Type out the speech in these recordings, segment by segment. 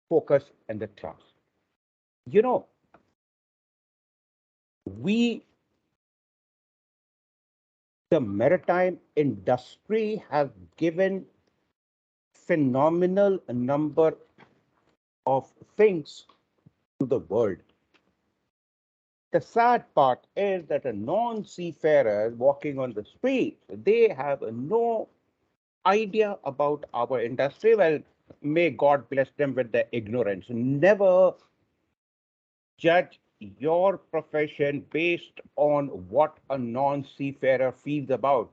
focus in the class. You know, we, the maritime industry, has given phenomenal number of things to the world. The sad part is that a non-seafarer walking on the street, they have no idea about our industry. Well, may God bless them with their ignorance. Never judge your profession based on what a non-seafarer feels about.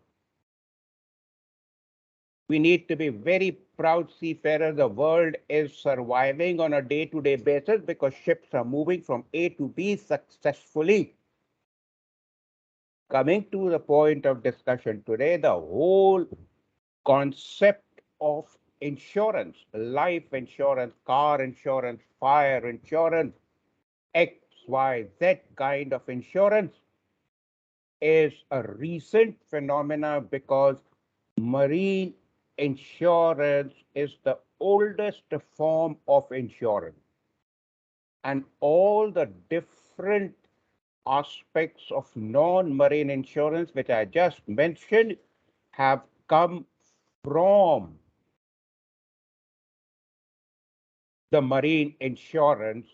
We need to be very proud seafarers. The world is surviving on a day-to-day basis because ships are moving from A to B successfully. Coming to the point of discussion today, the whole concept of insurance, life insurance, car insurance, fire insurance, X, Y, Z kind of insurance is a recent phenomena because marine insurance is the oldest form of insurance. And all the different aspects of non-marine insurance, which I just mentioned, have come from the marine insurance,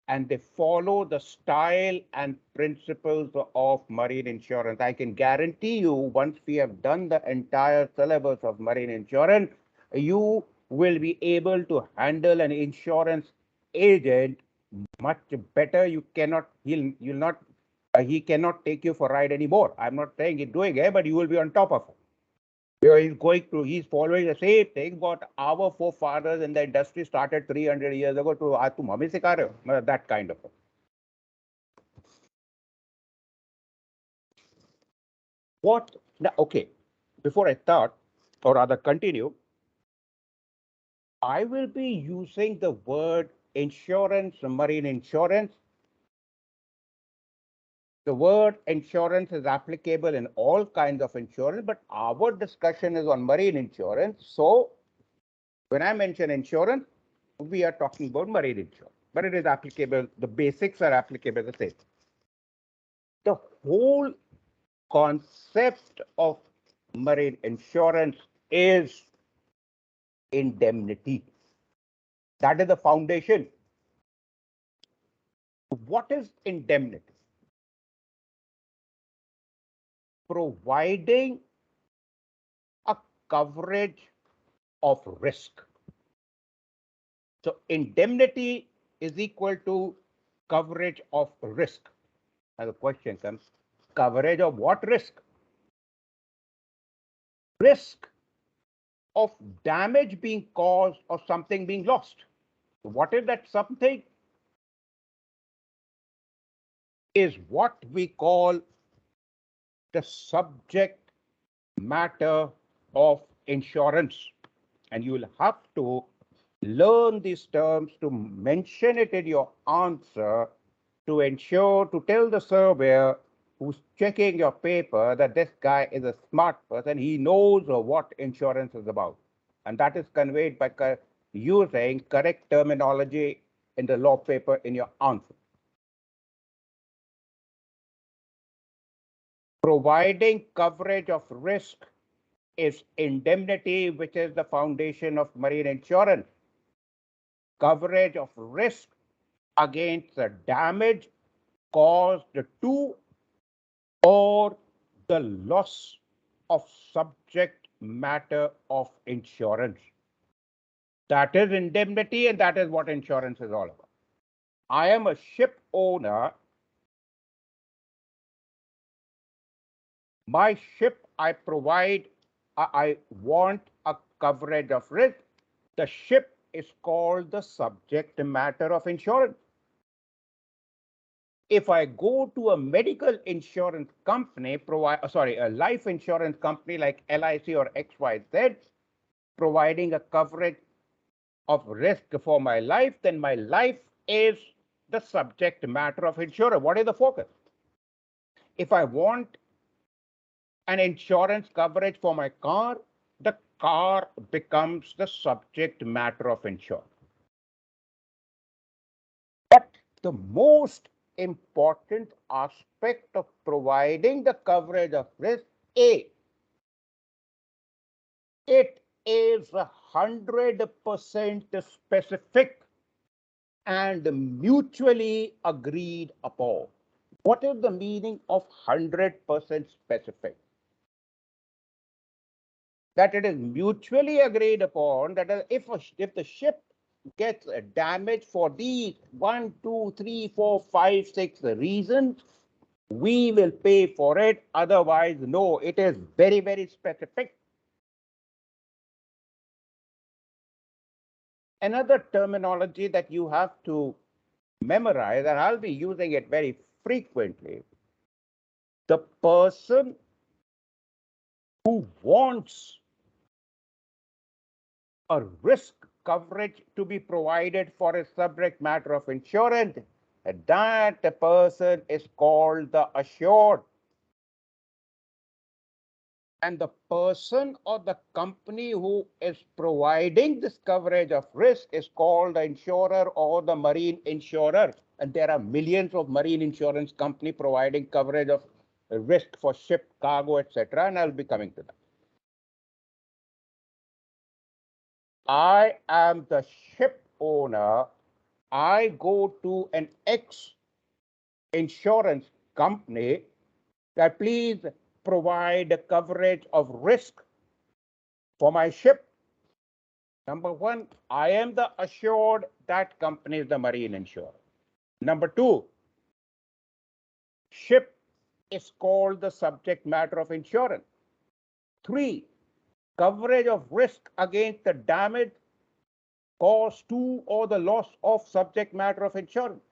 and they follow the style and principles of marine insurance. I can guarantee you, once we have done the entire syllabus of marine insurance, you will be able to handle an insurance agent much better. You cannot, you'll not, he cannot take you for a ride anymore. I'm not saying he's doing it, but you will be on top of it. He's following the same thing what our forefathers in the industry started 300 years ago to aaj tum hame sikha rahe ho, that kind of. What now, okay, before I start or rather continue, I will be using the word insurance, marine insurance. The word insurance is applicable in all kinds of insurance, but our discussion is on marine insurance. So when I mention insurance, we are talking about marine insurance, but it is applicable, the basics are applicable the same. The whole concept of marine insurance is indemnity. That is the foundation. What is indemnity? Providing a coverage of risk. So indemnity is equal to coverage of risk. Now the question comes, coverage of what risk? Risk of damage being caused or something being lost. What is that something? Is what we call the subject matter of insurance. And you will have to learn these terms to mention it in your answer to ensure, to tell the surveyor who's checking your paper that this guy is a smart person. He knows what insurance is about. And that is conveyed by using correct terminology in the law paper in your answer. Providing coverage of risk is indemnity, which is the foundation of marine insurance. Coverage of risk against the damage caused to or the loss of subject matter of insurance. That is indemnity, and that is what insurance is all about. I am a ship owner. My ship, I want a coverage of risk. The ship is called the subject matter of insurance. If I go to a medical insurance company, a life insurance company like LIC or XYZ, providing a coverage of risk for my life, then my life is the subject matter of insurance. What is the focus? If I want an insurance coverage for my car, the car becomes the subject matter of insurance. the most important aspect of providing the coverage of risk, A, it is 100% specific and mutually agreed upon. What is the meaning of 100% specific? That it is mutually agreed upon that if the ship gets damaged for these 1, 2, 3, 4, 5, 6 reasons, we will pay for it. Otherwise, no. It is very, very specific. Another terminology that you have to memorize, and I'll be using it very frequently, the person who wants a risk coverage to be provided for a subject matter of insurance, that person is called the assured. And the person or the company who is providing this coverage of risk is called the insurer or the marine insurer. And there are millions of marine insurance companies providing coverage of risk for ship, cargo, etc. And I'll be coming to that. I am the ship owner. I go to an X insurance company that please provide coverage of risk for my ship. Number one, I am the assured, that company is the marine insurer. Number two, ship is called the subject matter of insurance. Three, coverage of risk against the damage caused to or the loss of subject matter of insurance.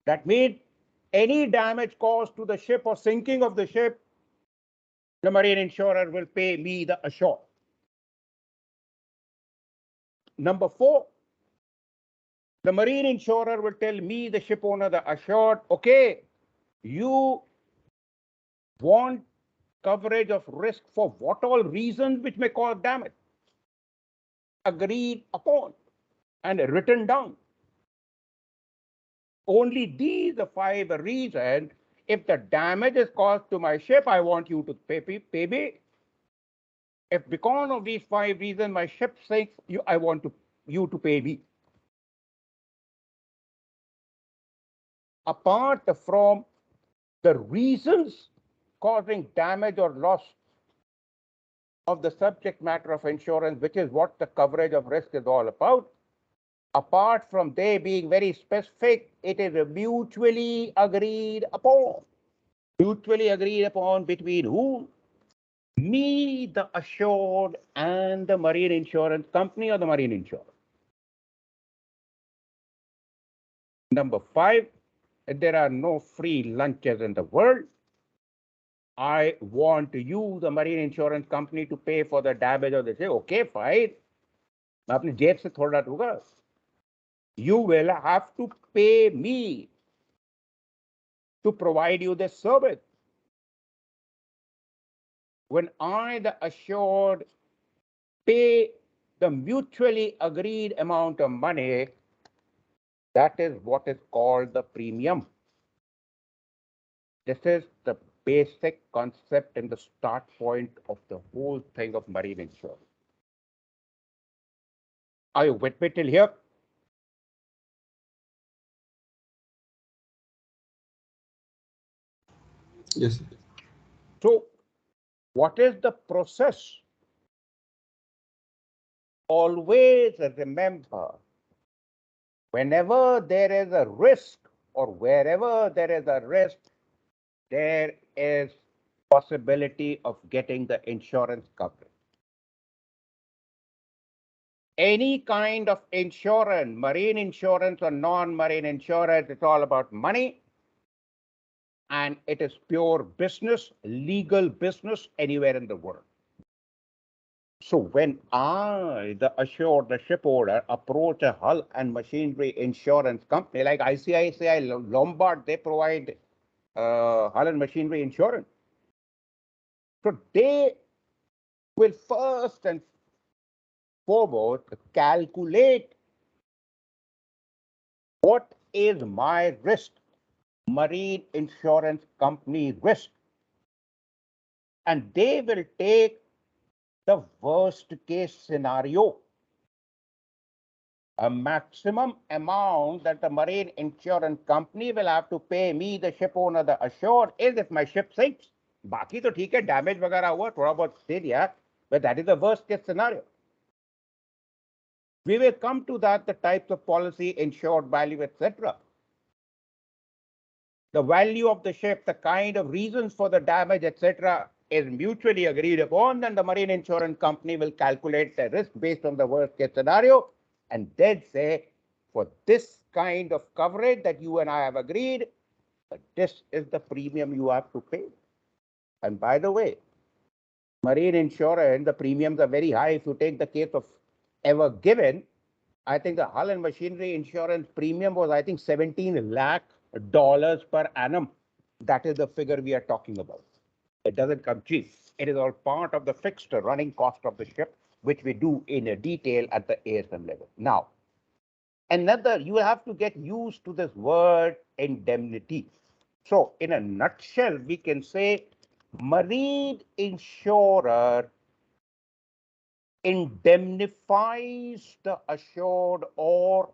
That means any damage caused to the ship or sinking of the ship, the marine insurer will pay me, the assured. Number four, the marine insurer will tell me, the ship owner, the assured, okay, you want coverage of risk for what all reasons which may cause damage. Agreed upon and written down. Only these 5 reasons. If the damage is caused to my ship, I want you to pay me. If because of these 5 reasons my ship sinks, I want you to pay me. Apart from the reasons causing damage or loss of the subject matter of insurance, which is what the coverage of risk is all about, apart from they being very specific, it is mutually agreed upon. Mutually agreed upon between who? Me, the assured, and the marine insurance company or the marine insurer. Number 5, there are no free lunches in the world. I want you, the marine insurance company, to pay for the damage of the ship. Okay, fine. मैं अपनी जेब से थोड़ा दूंगा. You will have to pay me to provide you this service. When I, the assured, pay the mutually agreed amount of money, that is what is called the premium. This is the basic concept and the start point of the whole thing of marine insurance. Are you with me till here? Yes. So, what is the process? Always remember, whenever there is a risk or wherever there is a risk, there is possibility of getting the insurance coverage. Any kind of insurance, marine insurance or non-marine insurance, it's all about money. And it is pure business, legal business anywhere in the world. So when I, the assured, the ship owner, approach a hull and machinery insurance company like ICICI Lombard, they provide hull and machinery insurance. So they will first and foremost calculate what is my risk, marine insurance company risk. And they will take the worst case scenario. A maximum amount that the marine insurance company will have to pay me, the ship owner, the assured, is if my ship sinks. बाकी तो ठीक है, damage वगैरह हुआ, थोड़ा बहुत दे दिया, but that is the worst case scenario. We will come to that, the types of policy, insured value, etc. The value of the ship, the kind of reasons for the damage, etc. is mutually agreed upon, and the marine insurance company will calculate the risk based on the worst case scenario, and then say, for this kind of coverage that you and I have agreed, this is the premium you have to pay. And by the way, marine insurance, the premiums are very high. If you take the case of Ever Given, I think the hull and machinery insurance premium was, I think, $17 lakh per annum. That is the figure we are talking about. It doesn't come cheap. It is all part of the fixed running cost of the ship, which we do in a detail at the ASM level. Now, another, you have to get used to this word indemnity. So in a nutshell, we can say marine insurer indemnifies the assured, or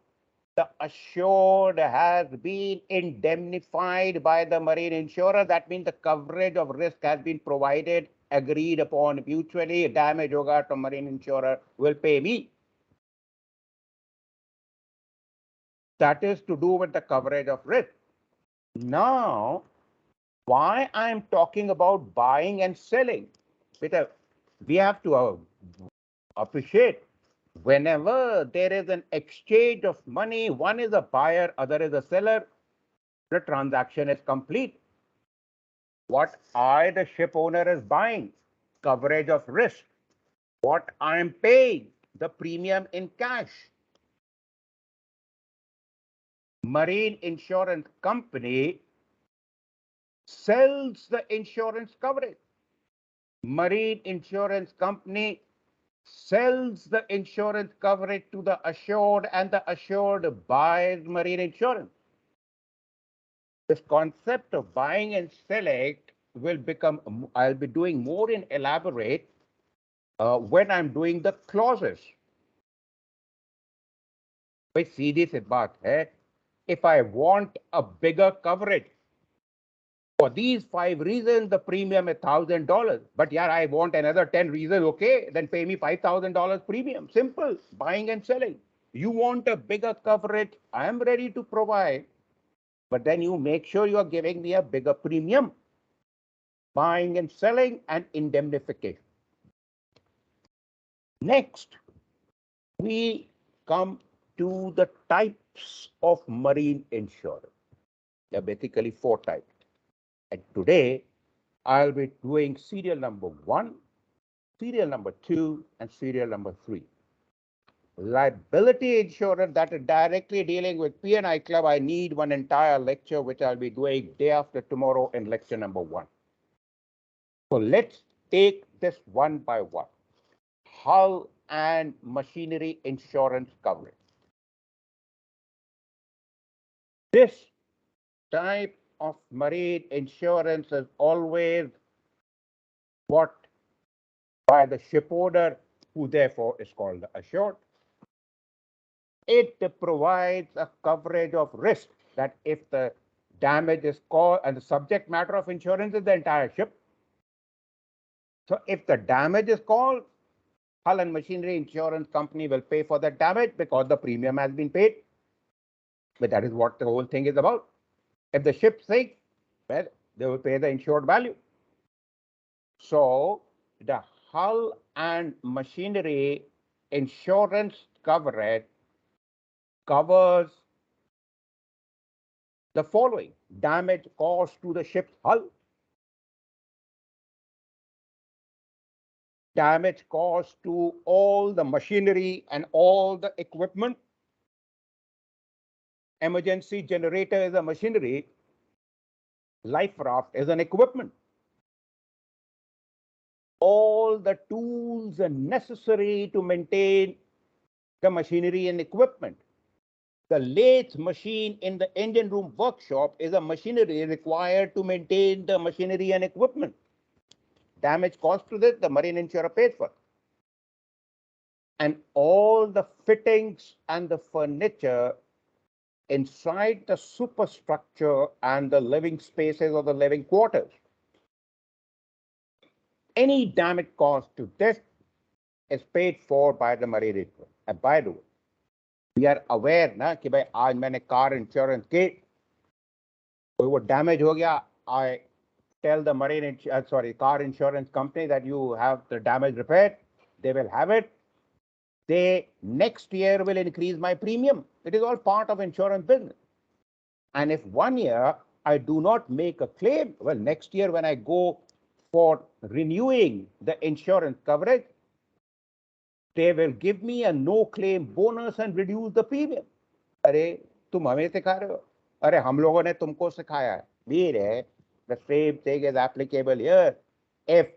the assured has been indemnified by the marine insurer. That means the coverage of risk has been provided, agreed upon mutually. Damage hoga to marine insurer will pay me. That is to do with the coverage of risk. Now, why I'm talking about buying and selling? Because we have to appreciate, whenever there is an exchange of money, one is a buyer, other is a seller, the transaction is complete. What I, the ship owner, is buying, coverage of risk. What I'm paying, the premium in cash. Marine insurance company sells the insurance coverage. Marine insurance company sells the insurance coverage to the assured, and the assured buys marine insurance. This concept of buying and selling will become, I'll be doing more in elaborate when I'm doing the clauses. भाई सीधी सी बात है, if I want a bigger coverage, for these 5 reasons, the premium is $1,000. But yeah, I want another 10 reasons, okay, then pay me $5,000 premium. Simple, buying and selling. You want a bigger coverage, I am ready to provide. But then you make sure you are giving me a bigger premium. Buying and selling and indemnification. Next, we come to the types of marine insurance. There are basically 4 types. And today, I'll be doing serial number 1, serial number 2, and serial number 3. Liability insurance, that is directly dealing with P&I Club, I need one entire lecture, which I'll be doing day after tomorrow in lecture number 1. So let's take this one by one. Hull and machinery insurance coverage. This type of marine insurance is always bought by the ship owner, who therefore is called the assured. It provides a coverage of risk, that if the damage is caused, and the subject matter of insurance is the entire ship. So if the damage is caused, hull and machinery insurance company will pay for the damage because the premium has been paid. But that is what the whole thing is about. If the ship sinks, well, they will pay the insured value. So the hull and machinery insurance coverage covers the following: damage caused to the ship's hull, damage caused to all the machinery and all the equipment. Emergency generator is a machinery, life raft is an equipment. All the tools are necessary to maintain the machinery and equipment. The lathe machine in the engine room workshop is a machinery required to maintain the machinery and equipment. Damage caused to this, the marine insurer pays for. And all the fittings and the furniture inside the superstructure and the living spaces or the living quarters. Any damage caused to this is paid for by the marine insurer. And by the way, we are aware ना कि भाई आज मैंने car insurance की कोई वो damage हो गया, I tell the car insurance company that you have the damage repaired. They will have it. They next year will increase my premium. It is all part of insurance business. And if 1 year I do not make a claim, well, next year when I go for renewing the insurance coverage, they will give me a no claim bonus and reduce the premium. अरे तुम हमें सिखा रहे हो, अरे हम लोगों ने तुमको सिखाया है. Meaning, the same thing is applicable here. If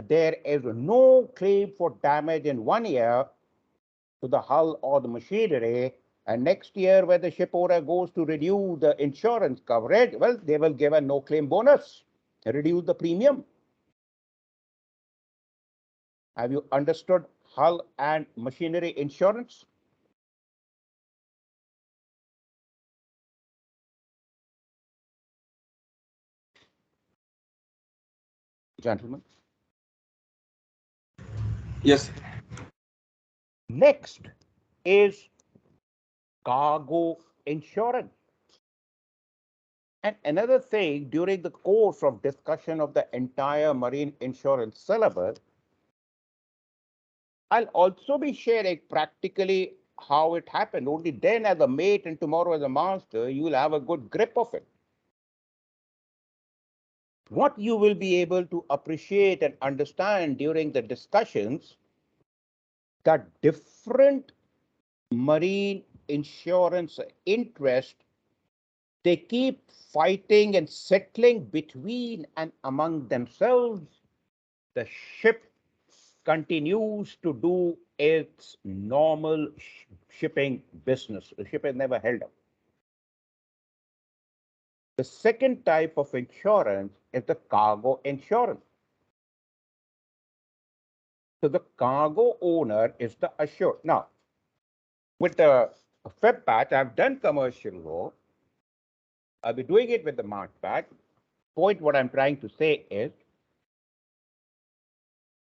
there is no claim for damage in 1 year to the hull or the machinery, and next year when the ship owner goes to renew the insurance coverage, well, they will give a no claim bonus, reduce the premium. Have you understood hull and machinery insurance? Gentlemen. Yes. Next is cargo insurance. And another thing, during the course of discussion of the entire marine insurance syllabus, I'll also be sharing practically how it happened. Only then as a mate and tomorrow as a master, you will have a good grip of it. What you will be able to appreciate and understand during the discussions, that different marine insurance interest, they keep fighting and settling between and among themselves. The ship continues to do its normal shipping business. The ship is never held up. The second type of insurance is the cargo insurance. So the cargo owner is the assured. Now, with the Feb batch, I've done commercial law. I'll be doing it with the March batch. Point what I'm trying to say is,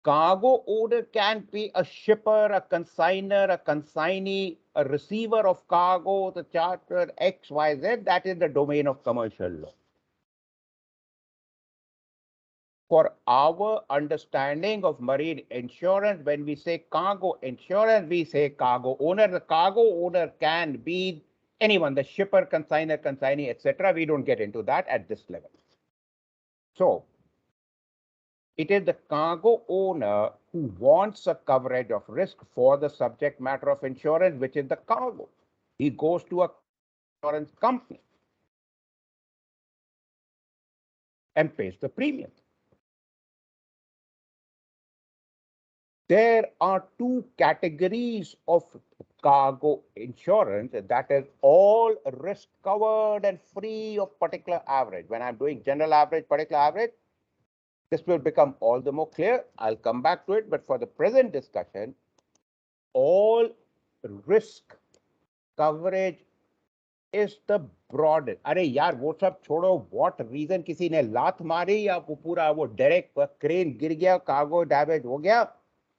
cargo owner can be a shipper, a consigner, a consignee, a receiver of cargo, the charter, X, Y, Z. That is the domain of commercial law. For our understanding of marine insurance, when we say cargo insurance, we say cargo owner. The cargo owner can be anyone, the shipper, consigner, consignee, etc. We don't get into that at this level. So it is the cargo owner who wants a coverage of risk for the subject matter of insurance, which is the cargo. He goes to a insurance company and pays the premium. There are two categories of cargo insurance, that is all risk covered and free of particular average. When I'm doing general average, particular average, this will become all the more clear. I'll come back to it, but for the present discussion, all risk coverage is the broadest. अरे यार वो सब छोड़ो, what reason किसी ने लात मारी या वो पूरा वो डायरेक्ट क्रेन गिर गया, कार्गो डैमेज हो गया.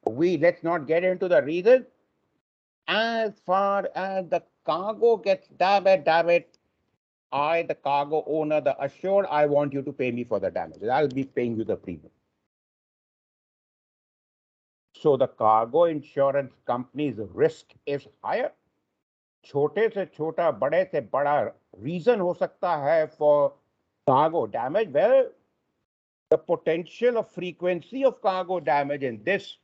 Let's not get into the reason. As far as the cargo gets damaged, I, the cargo owner, the assured, I want you to pay me for the damage. I'll be paying you the premium. So the cargo insurance company's risk is higher. छोटे से छोटा, बड़े से बड़ा reason हो सकता है for cargo damage. Well, the potential of frequency of cargo damage in this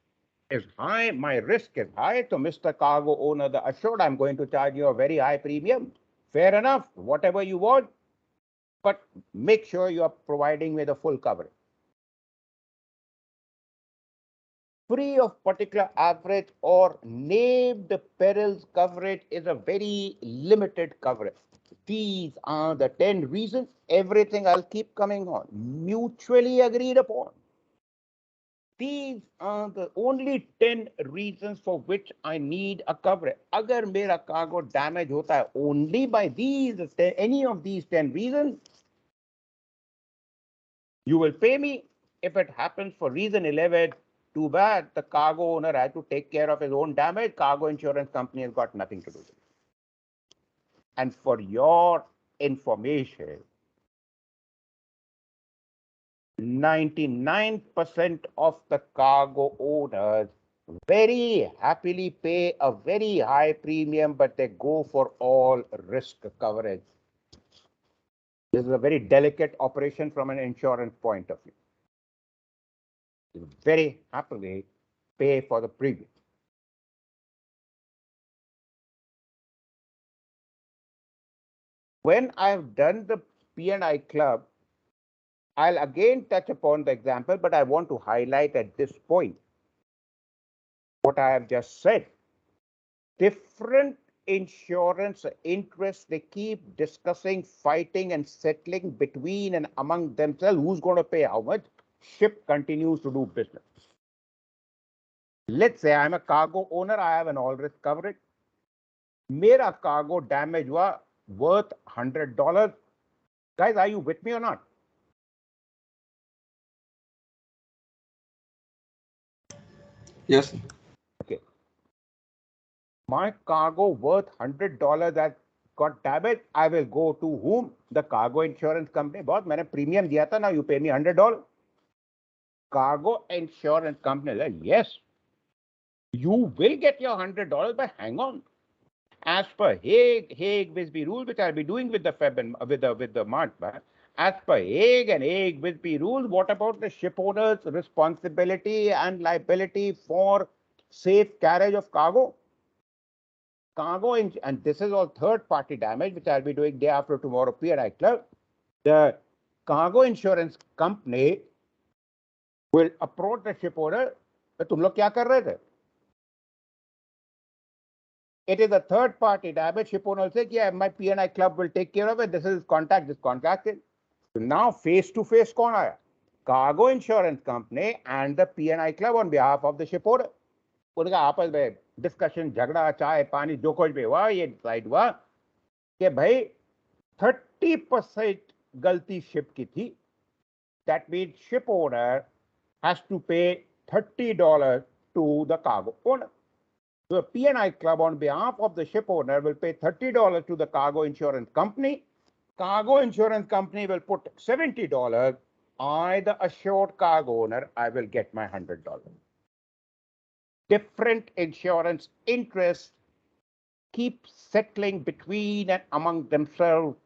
is high, my risk is high. So Mr. Cargo owner, the assured, I'm going to charge you a very high premium. Fair enough, whatever you want, but make sure you are providing me the full coverage. free of particular average or named perils coverage is a very limited coverage. These are the 10 reasons. Everything I'll keep coming on. Mutually agreed upon. These are the only 10 reasons for which I need a coverage. Agar mera cargo damage hota hai only by these, any of these 10 reasons, you will pay me. If it happens for reason 11, too bad. The cargo owner had to take care of his own damage. Cargo insurance company has got nothing to do with it. And for your information, 99% of the cargo owners very happily pay a very high premium, but they go for all risk coverage. This is a very delicate operation from an insurance point of view. They very happily pay for the premium. When I've done the P&I club, I'll again touch upon the example, but I want to highlight at this point what I have just said. Different insurance interests, they keep discussing, fighting, and settling between and among themselves who's going to pay how much. Ship continues to do business. Let's say I'm a cargo owner, I have an all risk coverage. Mera cargo damage was worth $100. Guys, are you with me or not? Yes. Okay. My cargo worth $100 that got damaged, I will go to whom? The cargo insurance company. Boss, मैंने premium दिया था, now you pay me $100. Cargo insurance company, like, yes, you will get your $100, but hang on. As per Hague Wisby rule, which I'll be doing with the Feb and with the March, as per Hague and Hague Wisby rules, what about the ship owner's responsibility and liability for safe carriage of cargo? Cargo, and this is all third-party damage, which I'll be doing day after tomorrow, P&I Club. The cargo insurance company will approach the ship owner, तुम लोग क्या कर रहे थे? It is a third-party damage. Ship owner will say, yeah, my P&I Club will take care of it. This is contact, this contracted. So now face-to-face कौन आया? Cargo insurance company and the P&I Club on behalf of the ship owner. उनका आपस में discussion, झगड़ा, चाय पानी जो कुछ भी हुआ, ये डिसाइड हुआ कि भाई 30% गलती शिप की थी. That means ship owner has to pay $30 to the cargo owner. So the P&I Club on behalf of the ship owner will pay $30 to the cargo insurance company. Cargo insurance company will put $70. I, the assured cargo owner, I will get my $100. Different insurance interests keep settling between and among themselves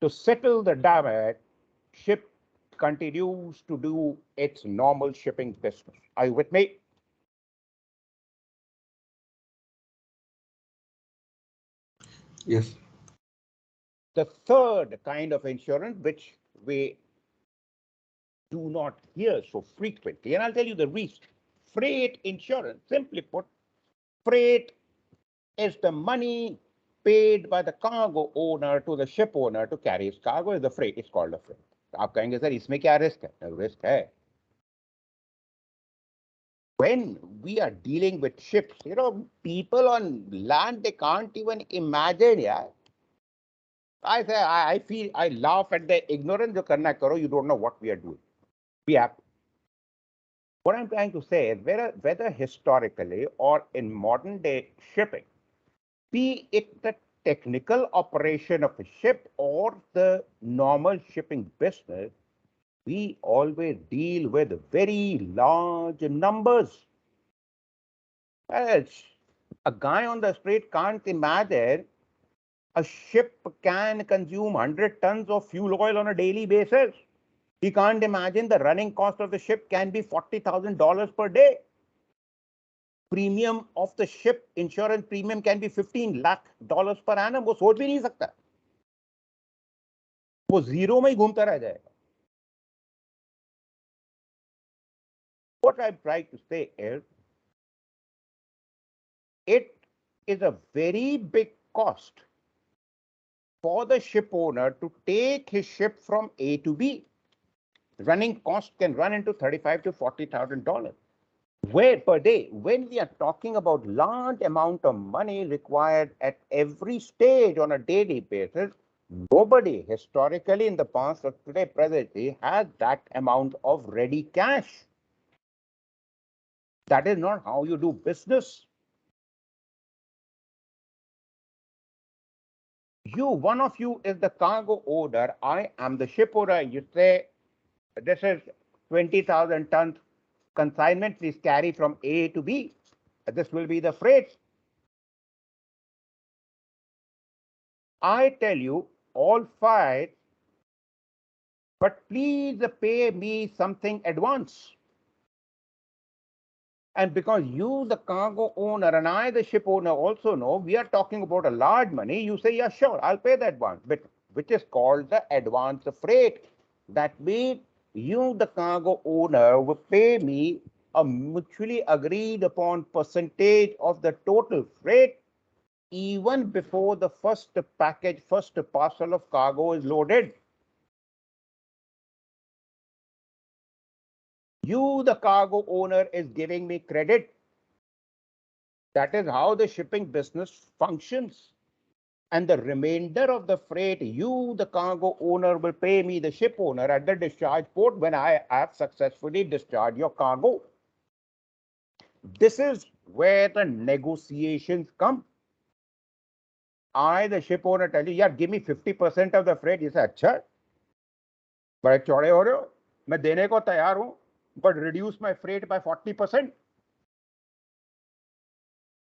to settle the damage. Ship continues to do its normal shipping business. Are you with me? Yes. The third kind of insurance, which we do not hear so frequently, and I'll tell you the reason. Freight insurance, simply put, freight is the money paid by the cargo owner to the ship owner to carry his cargo. Is the freight. It's called a freight. आप कहेंगे sir इसमें क्या risk है? Risk है. When we are dealing with ships, people on land, they can't even imagine. Yeah, I say, I feel, I laugh at the ignorance. जो करना करो, you don't know what we are doing. We have. What I'm trying to say is whether historically or in modern day shipping, be it the technical operation of a ship or the normal shipping business, we always deal with very large numbers. A guy on the street can't imagine a ship can consume 100 tons of fuel oil on a daily basis. He can't imagine the running cost of the ship can be $40,000 per day. Premium of the ship, insurance premium can be $15 lakh per annum. वो सोच भी नहीं सकता. वो zero में ही घूमता रह जाएगा. What I'm trying to say is, it is a very big cost for the ship owner to take his ship from A to B. Running cost can run into $35,000 to $40,000. Where per day, when we are talking about large amount of money required at every stage on a daily basis, nobody historically in the past or today presently has that amount of ready cash. That is not how you do business. One of you is the cargo owner, I am the ship owner. You say, this is 20,000 tons consignment, please carry from A to B. This will be the freight. I tell you, all fine, but please pay me something advance. And because you, the cargo owner, and I, the ship owner, also know we are talking about a large money, you say, yeah, sure, I'll pay the advance, but which is called the advance freight. That means you, the cargo owner, will pay me a mutually agreed upon percentage of the total freight even before the first package, first parcel of cargo is loaded. You, the cargo owner, is giving me credit. That is how the shipping business functions. And the remainder of the freight, you, the cargo owner, will pay me, the ship owner, at the discharge port when I have successfully discharged your cargo. This is where the negotiations come. I, the ship owner, tell you, yeah, give me 50% of the freight. You say, अच्छा, बड़े चौड़े हो रहे हो, मैं देने को तैयार हूं, but reduce my freight by 40%.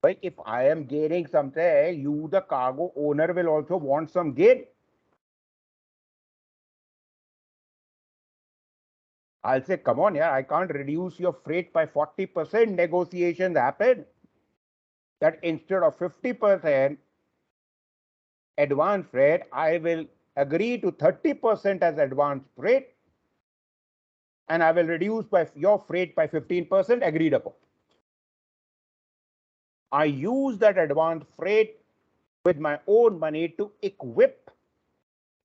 But if I am gaining something, you, the cargo owner, will also want some gain. I'll say, come on, yeah, I can't reduce your freight by 40%. Negotiations happen that instead of 50% advance freight, I will agree to 30% as advance freight, and I will reduce by your freight by 15% agreed upon. I use that advance freight with my own money to equip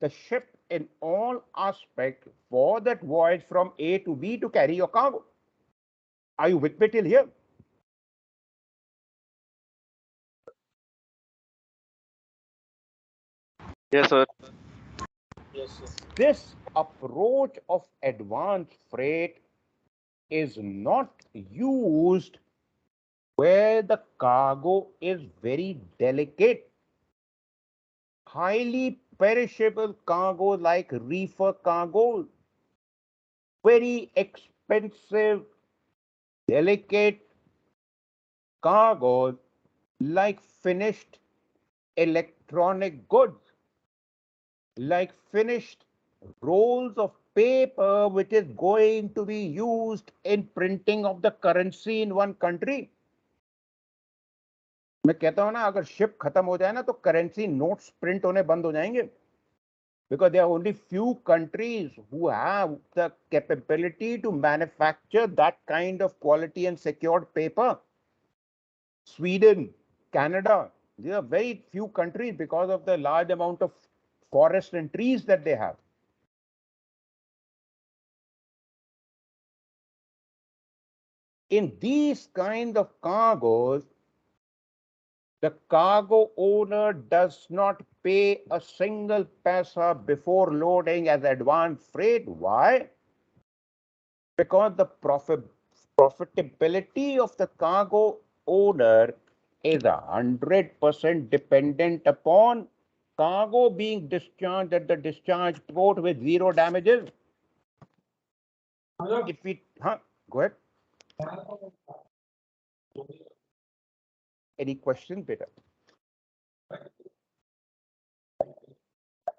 the ship in all aspects for that voyage from A to B to carry your cargo. Are you with me till here? Yes, sir. This approach of advance freight is not used where the cargo is very delicate. Highly perishable cargo like reefer cargo, very expensive, delicate cargoes like finished electronic goods, like finished rolls of paper which is going to be used in printing of the currency in one country. मैं कहता हूं ना, अगर ship खत्म हो जाए ना तो करेंसी नोट्स प्रिंट होने बंद हो जाएंगे, because there are only few countries who have the capability to manufacture that kind of quality and secured paper. Sweden, Canada, there are very few countries because of the large amount of forest and trees that they have. In these kind of cargoes, the cargo owner does not pay a single paisa before loading as advance freight. Why? Because the profitability of the cargo owner is 100% dependent upon cargo being discharged at the discharge port with zero damages. If we, go ahead. Any questions, Peter?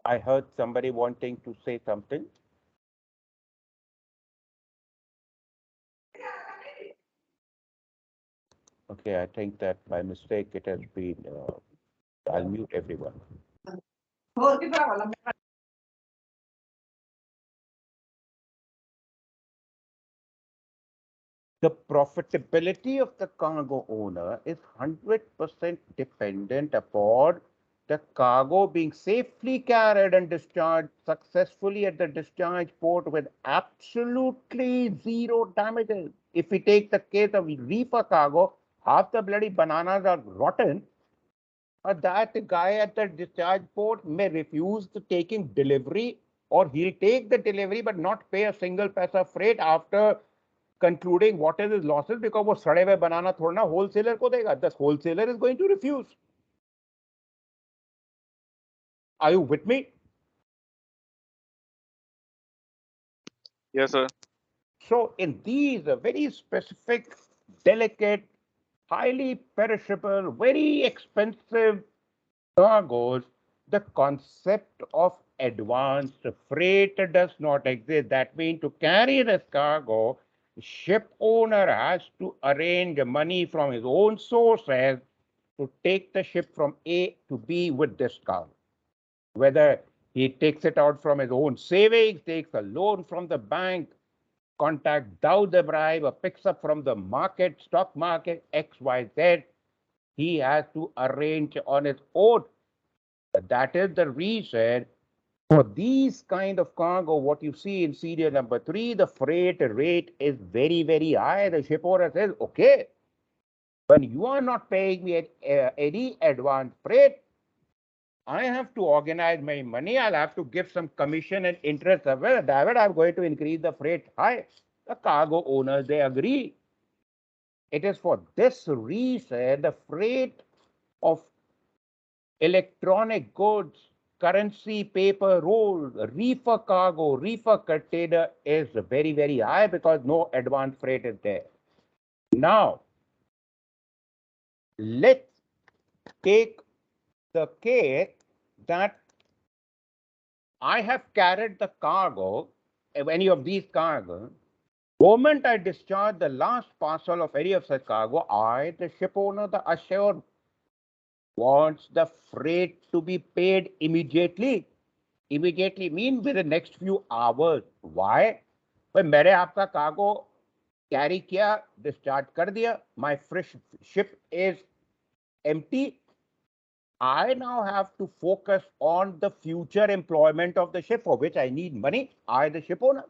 I heard somebody wanting to say something. Okay, I think that by mistake it has been, I'll mute everyone. the profitability of the cargo owner is 100% dependent upon the cargo being safely carried and discharged successfully at the discharge port with absolutely zero damages. If we take the case of reefer cargo, half the bloody bananas are rotten. That guy at the discharge port may refuse to taking delivery, or he'll take the delivery but not pay a single paisa freight after concluding what is his losses, because वो सड़े हुए बनाना थोड़ा ना wholesaler को देगा. The wholesaler is going to refuse. Are you with me? Yes, sir. So in these very specific, delicate, highly perishable, very expensive cargoes, the concept of advanced freight does not exist. That means to carry this cargo, ship owner has to arrange money from his own sources to take the ship from A to B with this cargo. Whether he takes it out from his own savings, takes a loan from the bank, contact Dow the bribe, or picks up from the market, stock market, XYZ, he has to arrange on his own. That is the reason for these kind of cargo, what you see in serial number 3, the freight rate is very, very high. The ship owner says, okay, when you are not paying me any advance freight, I have to organize my money. I'll have to give some commission and interest. Well, David, I'm going to increase the freight high. The cargo owners, they agree. It is for this reason the freight of electronic goods, currency, paper, rolls, reefer cargo, reefer container is very, very high because no advance freight is there. Now, let's take the case that I have carried the cargo, any of these cargo. Moment I discharge the last parcel of any of such cargo, I, the ship owner, the assured, wants the freight to be paid immediately. Immediately mean within the next few hours. Why? भाई मैंने आपका cargo carry किया, discharge कर दिया, my fresh ship is empty. I now have to focus on the future employment of the ship, for which I need money. I, the ship owner.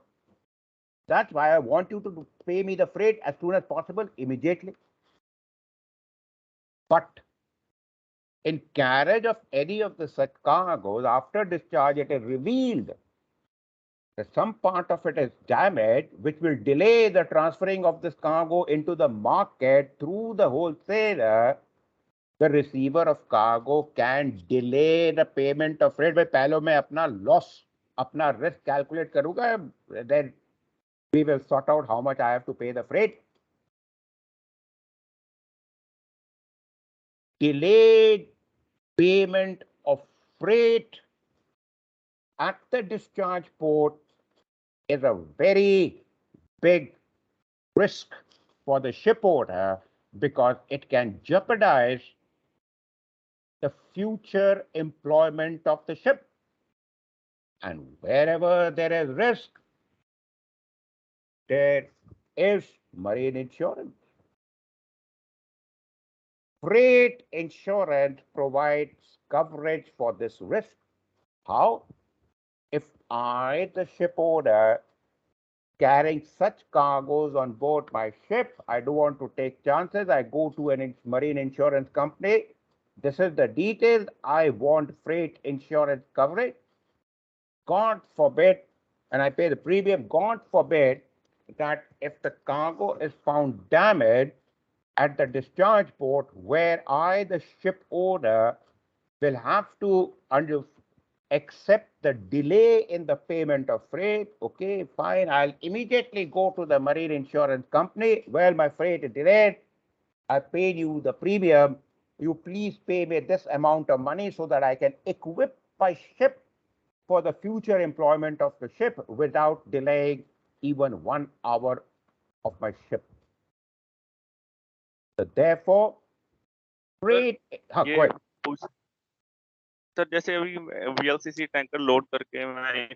That's why I want you to pay me the freight as soon as possible, immediately. But in carriage of any of the such cargoes, after discharge, it is revealed that some part of it is damaged, which will delay the transferring of this cargo into the market through the wholesaler. The receiver of cargo can delay the payment of freight. भाई पहले मैं अपना loss, अपना risk calculate करूँगा, then we will sort out how much I have to pay the freight. Delayed payment of freight at the discharge port is a very big risk for the ship owner because it can jeopardize the future employment of the ship. And wherever there is risk, there is marine insurance. Freight insurance provides coverage for this risk. How? If I, the ship owner, carrying such cargoes on board my ship, I don't want to take chances. I go to a marine insurance company. This is the details. I want freight insurance coverage. God forbid, and I pay the premium, God forbid that if the cargo is found damaged at the discharge port, where I, the ship owner, will have to accept the delay in the payment of freight. Okay, fine. I'll immediately go to the marine insurance company. Well, my freight is delayed. I paid you the premium. You please pay me this amount of money so that I can equip my ship for the future employment of the ship without delaying even 1 hour of my ship. So therefore, freight. हाँ, ये go ahead. पूछ sir, जैसे अभी VLCC tanker load करके मैं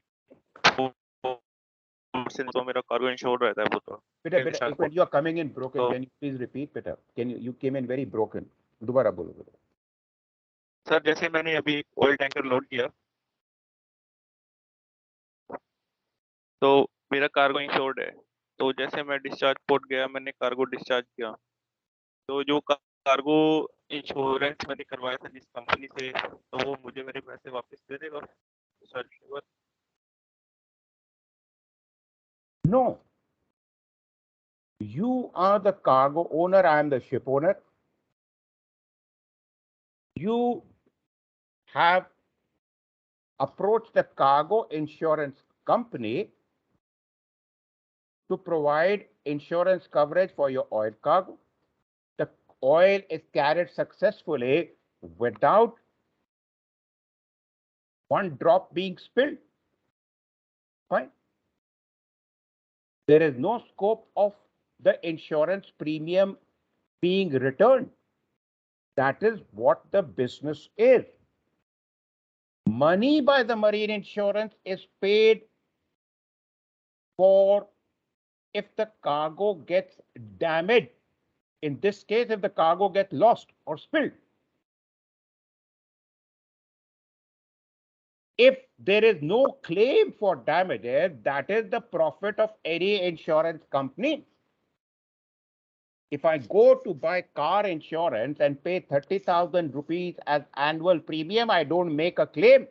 से तो मेरा कार्गो इंश्योर्ड रहता है वो तो। बेटा when you are coming in broken, can you please repeat बेटा? You came in very broken. दोबारा बोलो बेटा. सर जैसे मैंने अभी ऑयल टैंकर लोड किया तो मेरा कार्गो इंश्योर्ड है, तो जैसे मैं डिस्चार्ज पोर्ट गया, मैंने कार्गो डिस्चार्ज किया, तो जो कार्गो इंश्योरेंस मैंने करवाया था जिस कंपनी से, तो वो मुझे मेरे पैसे वापस दे देगा sir? No. You are the cargo owner, I am the ship owner. You have approached the cargo insurance company to provide insurance coverage for your oil cargo. The oil is carried successfully without one drop being spilled. Fine. There is no scope of the insurance premium being returned. That is what the business is. Money by the marine insurance is paid for if the cargo gets damaged. In this case, if the cargo gets lost or spilled. If there is no claim for damages, that is the profit of any insurance company. If I go to buy car insurance and pay 30,000 rupees as annual premium, I don't make a claim.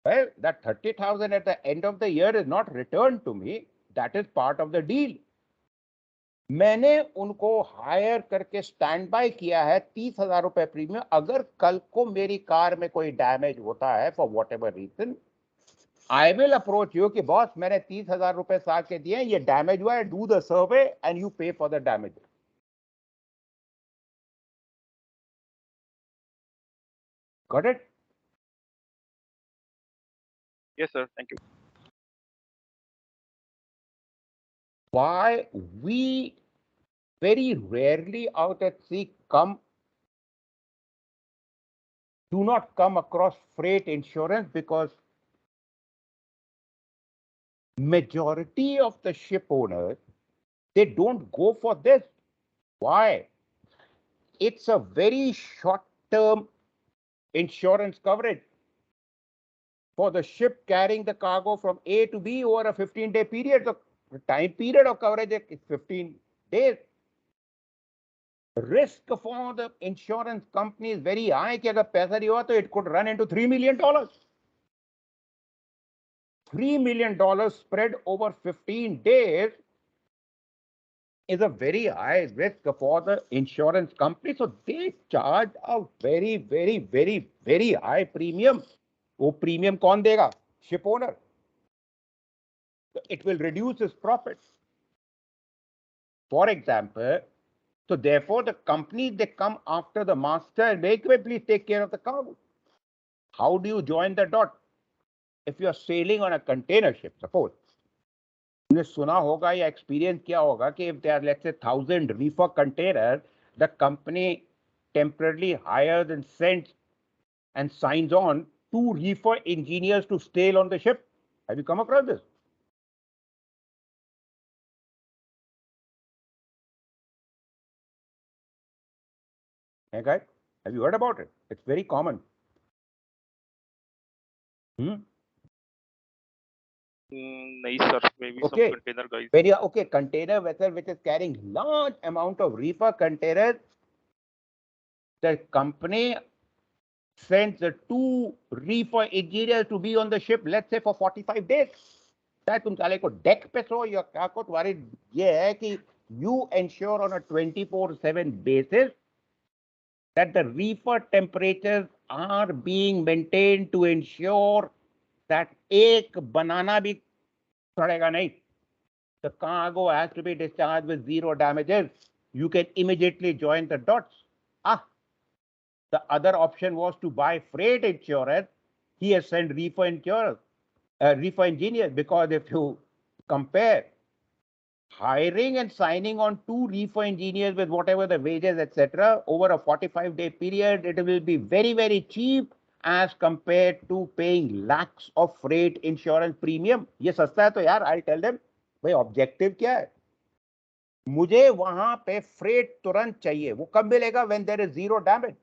Well, that 30,000 at the end of the year is not returned to me. That is part of the deal. मैंने उनको higher करके stand by किया है 30,000 रुपए premium. अगर कल को मेरी कार में कोई डैमेज होता है for whatever reason, I will approach you कि बॉस मैंने 30,000 रुपए सा के दिए, ये डैमेज हुआ है, do the survey and you pay for the damage. Got it? Yes sir, thank you. Why we very rarely out at sea do not come across freight insurance, because majority of the ship owners, they don't go for this. Why? It's a very short-term insurance coverage for the ship carrying the cargo from A to B over a 15-day period. The time period of coverage is 15 days. Risk for the insurance company is very high कि अगर पैसा नहीं हुआ तो it could run into $3 million. $3 million spread over 15 days is a very high risk for the insurance company. So they charge a very, very, very, very high premium. वो premium कौन देगा? Ship owner. So it will reduce his profits. For example, so therefore the companies, they come after the master and make way, please take care of the cargo. How do you join the dot? If you are sailing on a container ship, suppose, तुमने सुना होगा या experience किया होगा कि if there are let's say 1,000 reefer containers, the company temporarily hires and sends and signs on 2 reefer engineers to sail on the ship. Have you come across this? Hey guys, have you heard about it? It's very common. नहीं sir, maybe some Okay. container guys. Very okay. Container vessel which is carrying large amount of reefer containers, the company sends the 2 reefer engineers to be on the ship, let's say for 45 days. चाहे तुम साले को deck पे सो या क्या को, तुम्हारी ये है कि you ensure on a 24/7 basis that the reefer temperatures are being maintained to ensure that एक बनाना भी सड़ेगा नहीं. The cargo has to be discharged with 0 damages. You can immediately join the dots. The other option was to buy freight insurance. He has sent reefer engineers, because if you compare hiring and signing on 2 reefer engineers with whatever the wages, etc., over a 45-day period, it will be very, very cheap as compared to paying lakhs of freight insurance premium. ये सस्ता है तो यार, I'll tell them भाई objective क्या है? मुझे वहां पे फ्रेट तुरंत चाहिए, वो कब मिलेगा? When there is zero damage.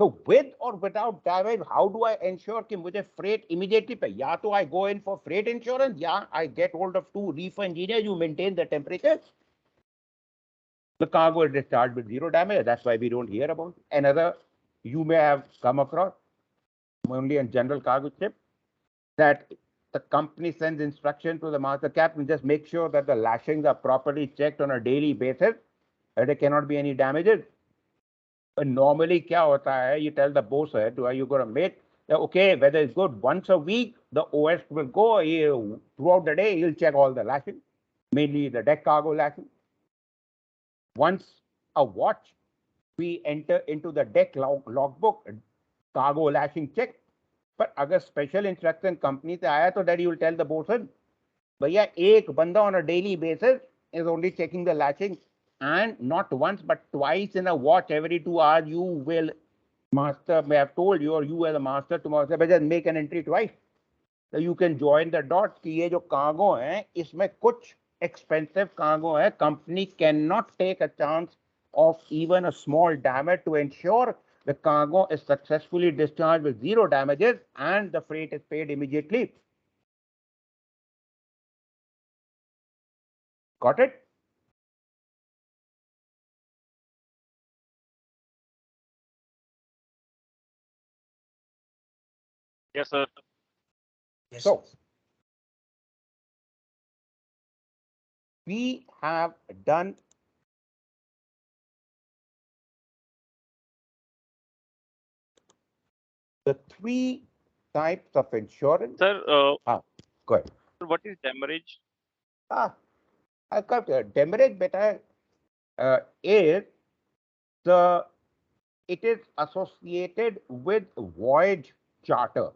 So with or without damage, how do I ensure कि मुझे freight immediately पे? या तो I go in for freight insurance, या I get hold of two reefer engineers who maintain the temperatures. The cargo is discharged with zero damage. That's why we don't hear about it. Another you may have come across only in general cargo ship, that the company sends instruction to the master captain, just make sure that the lashings are properly checked on a daily basis, and there cannot be any damages. Normally क्या होता है, you tell the boss head, are you going to make, okay, whether it's good, once a week the OS will go, throughout the day he'll check all the lashings, mainly the deck cargo lashing. Once a watch, we enter into the deck logbook, cargo lashing check. पर अगर special instruction company से आया तो that you will tell the बोसन, भैया एक बंदा on a daily basis is only checking the lashing, and not once but twice in a watch every 2 hours you will, master may have told you, or you as a master tomorrow say, just make an entry twice, so you can join the dots कि ये जो cargo है इसमें कुछ expensive cargo है, company cannot take a chance of even a small damage to ensure the cargo is successfully discharged with zero damages and the freight is paid immediately. Got it? Yes, sir. Yes. So we have done the 3 types of insurance. Sir, Go ahead. what is demurrage? I got demurrage beta is the, it is associated with voyage charter.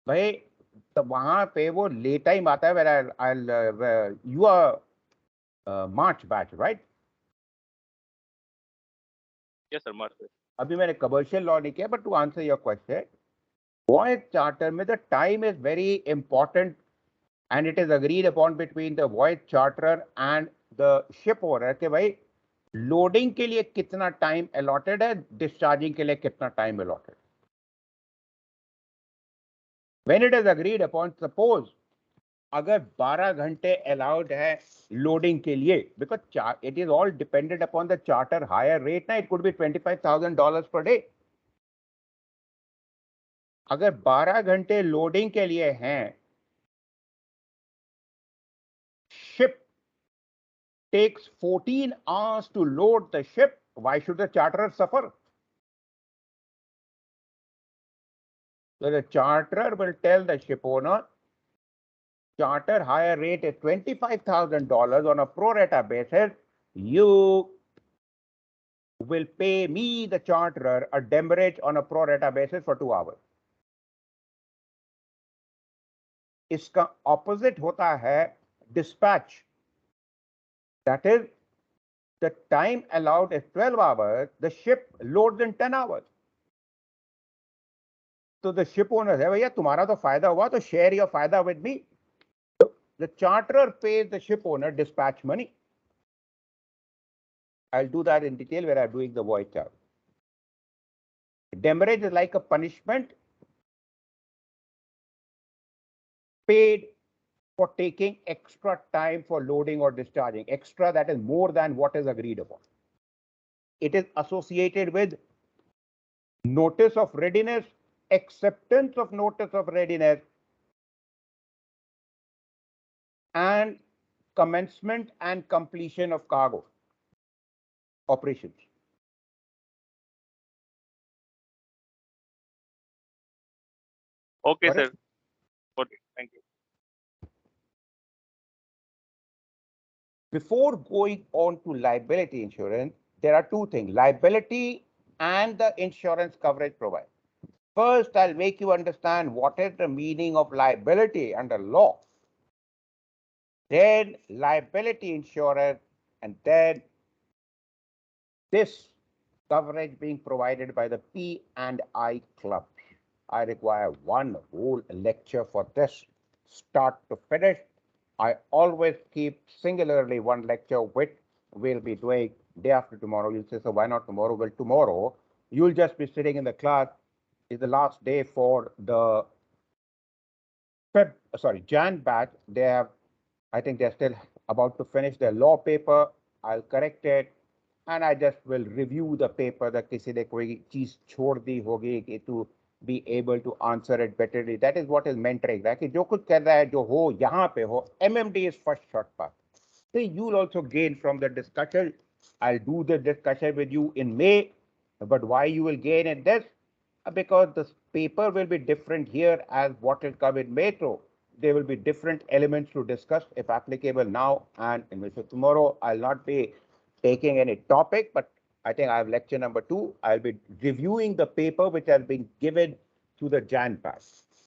भाई तो वहां पे वो late time आता है, where I'll you are March batch, right? Yes, sir, March. अभी मैंने commercial law नहीं किया, but to answer your question, voyage charter में the time is very important and it is agreed upon between the voyage charterer and the ship owner कि भाई loading के लिए कितना टाइम अलॉटेड है, डिस्चार्जिंग के लिए कितना time allotted. When it is agreed upon, suppose अगर 12 घंटे अलाउड है लोडिंग के लिए, because it is all dependent upon the charter hire rate ना, it could be $25,000 per day. अगर 12 घंटे लोडिंग के लिए हैं, ship takes 14 hours to load the ship, why should the charterer suffer? So the charterer will tell the ship owner, charter hire rate is $25,000 on a pro rata basis, you will pay me, the charterer, a demurrage on a pro rata basis for 2 hours. इसका opposite होता है dispatch. That is, the time allowed is 12 hours, the ship loads in 10 hours. So the ship owner है, भैया तुम्हारा तो फायदा हुआ, तो share your फायदा with me. The charterer pays the ship owner dispatch money. I'll do that in detail where I'm doing the voyage charge. Demurrage is like a punishment paid for taking extra time for loading or discharging, extra that is more than what is agreed upon. It is associated with notice of readiness, acceptance of notice of readiness, and commencement and completion of cargo operations. Okay, Correct? sir. Okay, thank you. Before going on to liability insurance, there are 2 things, liability and the insurance coverage provided. First, I'll make you understand what is the meaning of liability under law. Then liability insurance, and then this coverage being provided by the P&I clubs. I require one whole lecture for this, start to finish. I always keep singularly one lecture, which we'll be doing day after tomorrow. You'll say, so why not tomorrow? Well, tomorrow you'll just be sitting in the class. It's the last day for the Jan batch. They have, I think they're still about to finish their law paper. I'll correct it. And I just will review the paper that किसी ने कोई चीज छोड़ दी होगी कि to be able to answer it betterly. That is what is mentoring. कि जो कुछ कर रहा है जो हो यहाँ पे हो. MMD is first short path. So you'll also gain from the discussion. I'll do the discussion with you in May. But why you will gain in this? Because the paper will be different here as what will come in May. So there will be different elements to discuss if applicable now and in which tomorrow I'll not be taking any topic, but I think I have lecture number 2. I'll be reviewing the paper which has been given to the Jan batch.